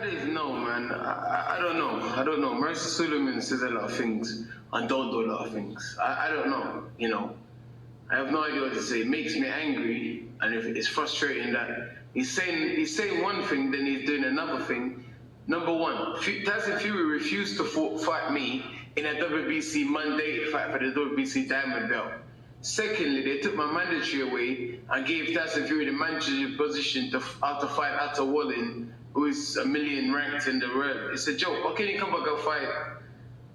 I don't even know, man. I don't know. I don't know. Mauricio Sulaiman says a lot of things and don't do a lot of things. I don't know, you know. I have no idea what to say. It makes me angry, and it's frustrating that he's saying one thing, then he's doing another thing. Number one, Tyson Fury refused to fight me in a WBC mandated fight for the WBC Diamond Belt. Secondly, they took my mandatory away and gave Tyson Fury the mandatory position to fight Atta Wallin, who is a million ranked in the world. It's a joke. Why can't he come back and fight?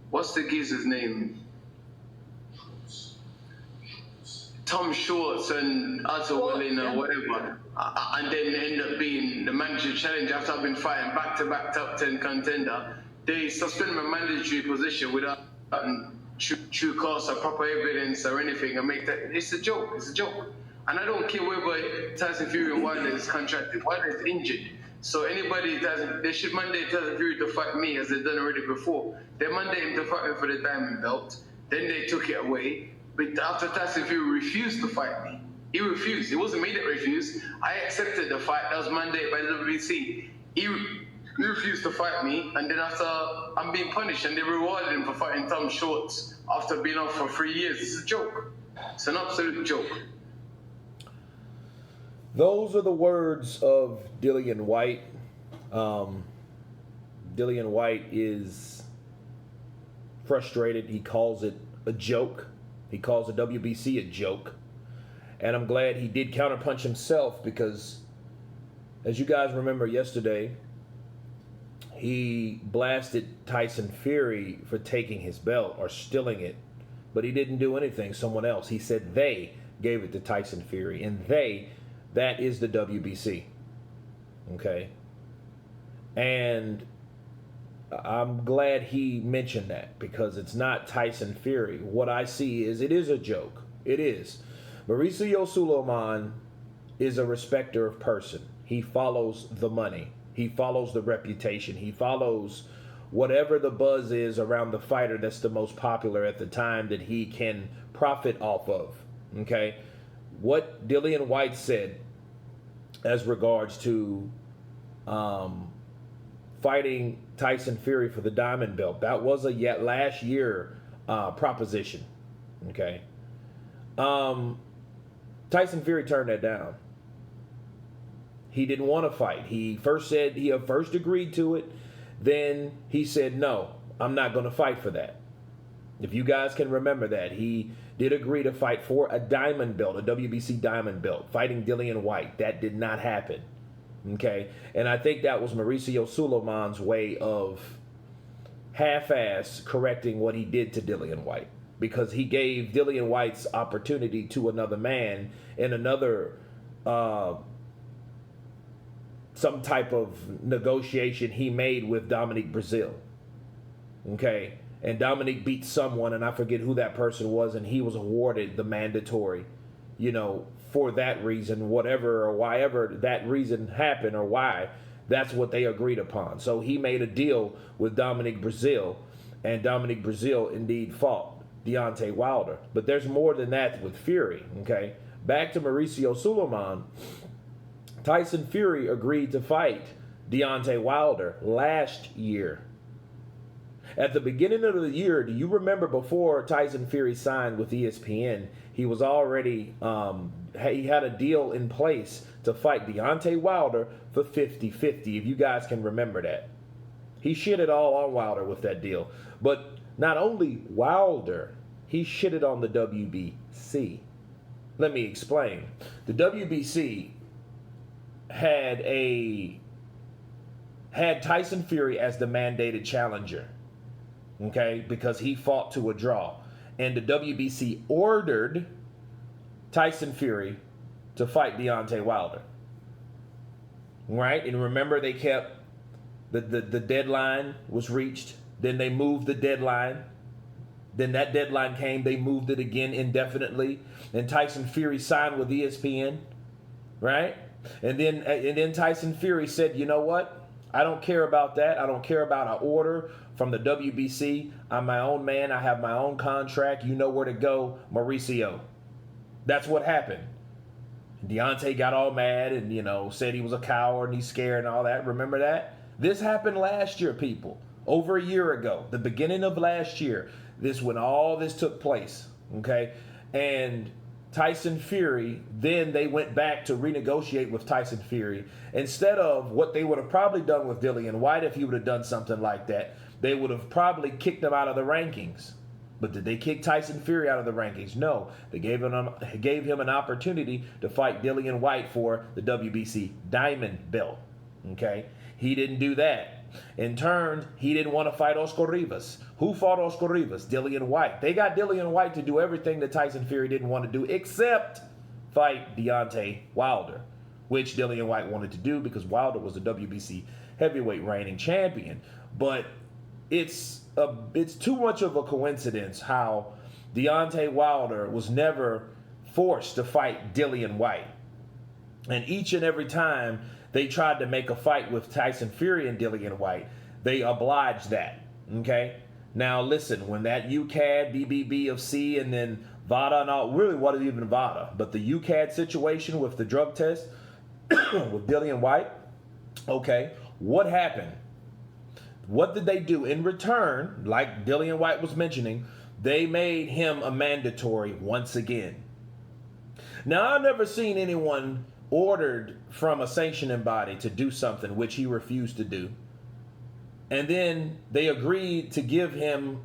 What's the geezer's name? Tom Shorts and Atta Wallin or whatever, and then end up being the mandatory challenge after I've been fighting back-to-back top 10 contender. They suspend my mandatory position without true cost or proper evidence or anything and make that. It's a joke. It's a joke. And I don't care whether Tyson Fury and Wilder is contracted. Wilder is injured. So anybody they should mandate Tyson Fury to fight me as they've done already before. They mandate him to fight me for the Diamond Belt. Then they took it away. But after Tyson Fury refused to fight me, he refused. It wasn't me that refused. I accepted the fight that was mandated by the WBC. He refused to fight me, and then after I'm being punished, and they rewarded him for fighting Tom Shorts after being off for 3 years. This is a joke. It's an absolute joke. Those are the words of Dillian Whyte. Dillian Whyte is frustrated. He calls it a joke. He calls the WBC a joke. And I'm glad he did counterpunch himself because, as you guys remember yesterday, he blasted Tyson Fury for taking his belt or stealing it. But he didn't do anything. Someone else. He said they gave it to Tyson Fury. And that is the WBC. Okay? And I'm glad he mentioned that because it's not Tyson Fury. What I see is it is a joke. It is. Mauricio Sulaiman is a respecter of person. He follows the money. He follows the reputation. He follows whatever the buzz is around the fighter that's the most popular at the time that he can profit off of. Okay? What Dillian Whyte said as regards to fighting Tyson Fury for the Diamond Belt, that was a last year proposition. Okay. Tyson Fury turned that down. He didn't want to fight. He first agreed to it. Then he said, no, I'm not going to fight for that. If you guys can remember that, he did agree to fight for a Diamond Belt, a WBC Diamond Belt, fighting Dillian Whyte. That did not happen. Okay, and I think that was Mauricio Sulaiman's way of half-ass correcting what he did to Dillian Whyte, because he gave Dillian Whyte's opportunity to another man in another some type of negotiation he made with Dominique Brazil. Okay, and Dominique beat someone, and I forget who that person was, and he was awarded the mandatory, for that reason, whatever or why ever that reason happened or why, that's what they agreed upon. So he made a deal with Dominique Brazil, and Dominique Brazil indeed fought Deontay Wilder. But there's more than that with Fury, okay? Back to Mauricio Sulaiman. Tyson Fury agreed to fight Deontay Wilder last year. At the beginning of the year, do you remember before Tyson Fury signed with ESPN, he was already, he had a deal in place to fight Deontay Wilder for 50-50, if you guys can remember that. He shitted all on Wilder with that deal. But not only Wilder, he shitted on the WBC. Let me explain. The WBC had Tyson Fury as the mandated challenger. Okay, because he fought to a draw. And the WBC ordered Tyson Fury to fight Deontay Wilder. Right? And remember, they kept the deadline was reached. Then they moved the deadline. Then that deadline came. They moved it again indefinitely. And Tyson Fury signed with ESPN. Right? And then Tyson Fury said, you know what? I don't care about that. I don't care about an order from the WBC. I'm my own man. I have my own contract. You know where to go, Mauricio. That's what happened. Deontay got all mad and, said he was a coward and he's scared and all that. Remember that? This happened last year, people. Over a year ago, the beginning of last year, when all this took place, okay? And Tyson Fury, then they went back to renegotiate with Tyson Fury. Instead of what they would have probably done with Dillian Whyte, if he would have done something like that, they would have probably kicked him out of the rankings. But did they kick Tyson Fury out of the rankings? No. They gave him an opportunity to fight Dillian Whyte for the WBC Diamond belt. Okay? He didn't do that. In turn, he didn't want to fight Oscar Rivas. Who fought Oscar Rivas? Dillian Whyte. They got Dillian Whyte to do everything that Tyson Fury didn't want to do except fight Deontay Wilder, which Dillian Whyte wanted to do because Wilder was the WBC heavyweight reigning champion. But it's too much of a coincidence how Deontay Wilder was never forced to fight Dillian Whyte. And each and every time they tried to make a fight with Tyson Fury and Dillian Whyte, they obliged that. Okay? Now listen, when that UCAD, BBB of C, and then VADA and all, really wasn't even VADA, but the UCAD situation with the drug test with Dillian Whyte, okay, what happened? What did they do in return? Like Dillian Whyte was mentioning, they made him a mandatory once again. Now, I've never seen anyone ordered from a sanctioning body to do something which he refused to do. And then they agreed to give him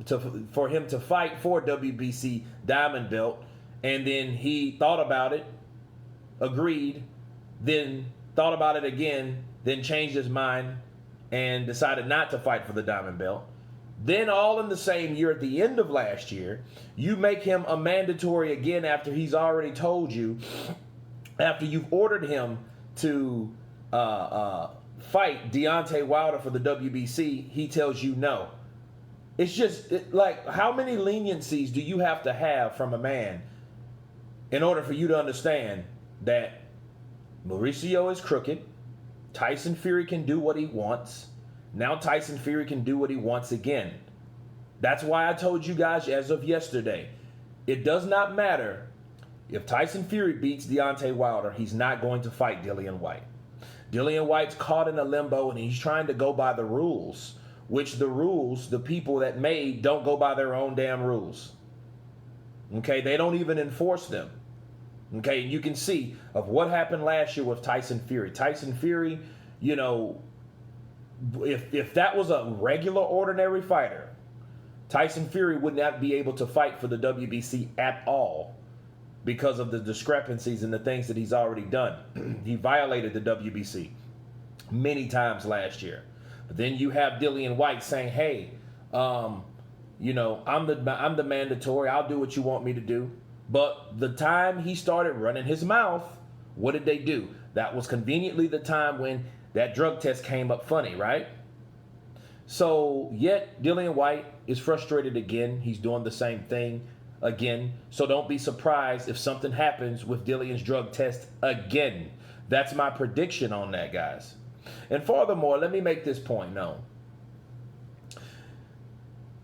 for him to fight for WBC Diamond belt. And then he thought about it, agreed, then thought about it again, then changed his mind and decided not to fight for the Diamond belt. Then all in the same year, at the end of last year, you make him a mandatory again after he's already told you, after you've ordered him to fight Deontay Wilder for the WBC, he tells you no. It's just like, how many leniencies do you have to have from a man in order for you to understand that Mauricio is crooked, Tyson Fury can do what he wants, now Tyson Fury can do what he wants again. That's why I told you guys as of yesterday, it does not matter if Tyson Fury beats Deontay Wilder, he's not going to fight Dillian Whyte. Dillian Whyte's caught in a limbo and he's trying to go by the rules, which the rules, the people that made, don't go by their own damn rules. Okay, they don't even enforce them. Okay, you can see of what happened last year with Tyson Fury. Tyson Fury, you know, if that was a regular, ordinary fighter, Tyson Fury would not be able to fight for the WBC at all because of the discrepancies and the things that he's already done. He violated the WBC many times last year. But then you have Dillian Whyte saying, hey, you know, I'm the mandatory. I'll do what you want me to do. But the time he started running his mouth, what did they do? That was conveniently the time when that drug test came up funny, right? So yet Dillian Whyte is frustrated again. He's doing the same thing again. So don't be surprised if something happens with Dillian's drug test again. That's my prediction on that, guys. And furthermore, let me make this point known.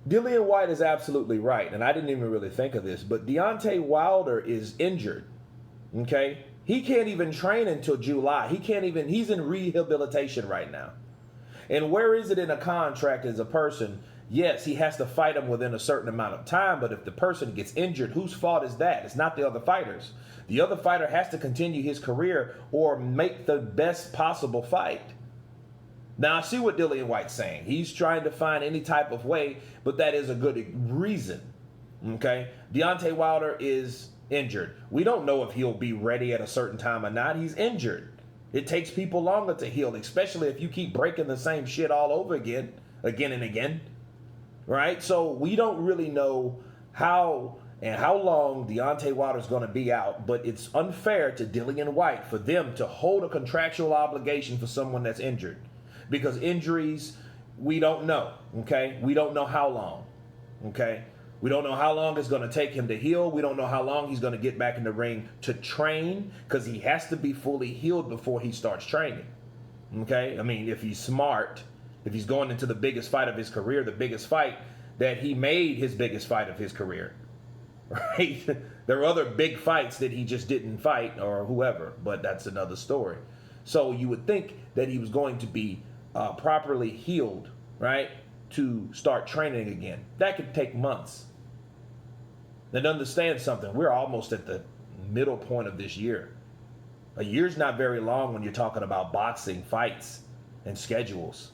Dillian Whyte is absolutely right, and I didn't even really think of this, but Deontay Wilder is injured, okay? He can't even train until July. He's in rehabilitation right now. And where is it in a contract as a person? Yes, he has to fight him within a certain amount of time, but if the person gets injured, whose fault is that? It's not the other fighters. The other fighter has to continue his career or make the best possible fight. Now, I see what Dillian Whyte's saying. He's trying to find any type of way, but that is a good reason, okay? Deontay Wilder is injured. We don't know if he'll be ready at a certain time or not. He's injured. It takes people longer to heal, especially if you keep breaking the same shit all over again and again, right? So we don't really know how long Deontay Wilder is going to be out, but it's unfair to Dillian Whyte for them to hold a contractual obligation for someone that's injured. Because injuries, we don't know, okay? We don't know how long, okay? We don't know how long it's going to take him to heal. We don't know how long he's going to get back in the ring to train, because he has to be fully healed before he starts training, okay? I mean, if he's smart, if he's going into the biggest fight of his career, the biggest fight that he made his biggest fight of his career, right? There are other big fights that he just didn't fight or whoever, but that's another story. So you would think that he was going to be properly healed, right, to start training again. That could take months. Then understand something. We're almost at the middle point of this year. A year's not very long when you're talking about boxing, fights, and schedules.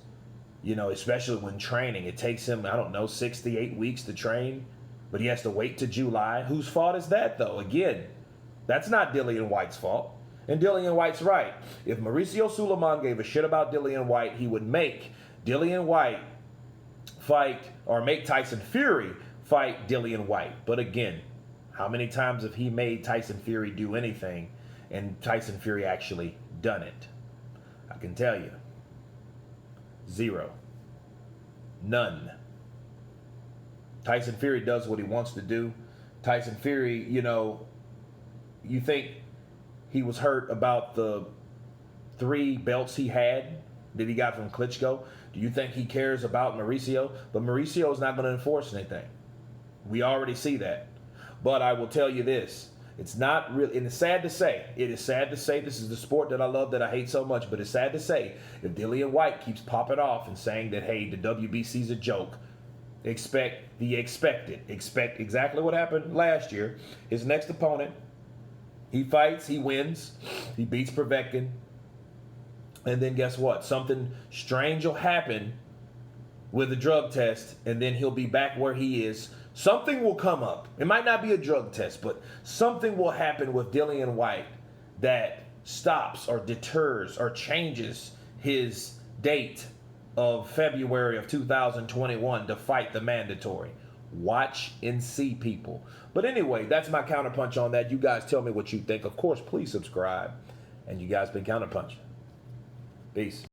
You know, especially when training. It takes him, I don't know, 6 to 8 weeks to train, but he has to wait to July. Whose fault is that, though? Again, that's not Dillian Whyte's fault. And Dillian Whyte's right. If Mauricio Sulaiman gave a shit about Dillian Whyte, he would make Dillian Whyte fight, or make Tyson Fury fight Dillian Whyte. But again, how many times have he made Tyson Fury do anything and Tyson Fury actually done it? I can tell you. 0. None. Tyson Fury does what he wants to do. Tyson Fury, you know, you think he was hurt about the 3 belts he had that he got from Klitschko? Do you think he cares about Mauricio? But Mauricio is not going to enforce anything. We already see that. But I will tell you this. It's not really, and it's sad to say, it is sad to say, this is the sport that I love, that I hate so much, but it's sad to say, if Dillian Whyte keeps popping off and saying that, hey, the WBC's a joke, expect the expected. Expect exactly what happened last year. His next opponent, he fights, he wins, he beats Povetkin, and then guess what? Something strange will happen with a drug test, and then he'll be back where he is. Something will come up. It might not be a drug test, but something will happen with Dillian Whyte that stops or deters or changes his date of February of 2021 to fight the mandatory. Watch and see, people. But anyway, that's my counterpunch on that. You guys tell me what you think. Of course, please subscribe. And you guys been counterpunching. Peace.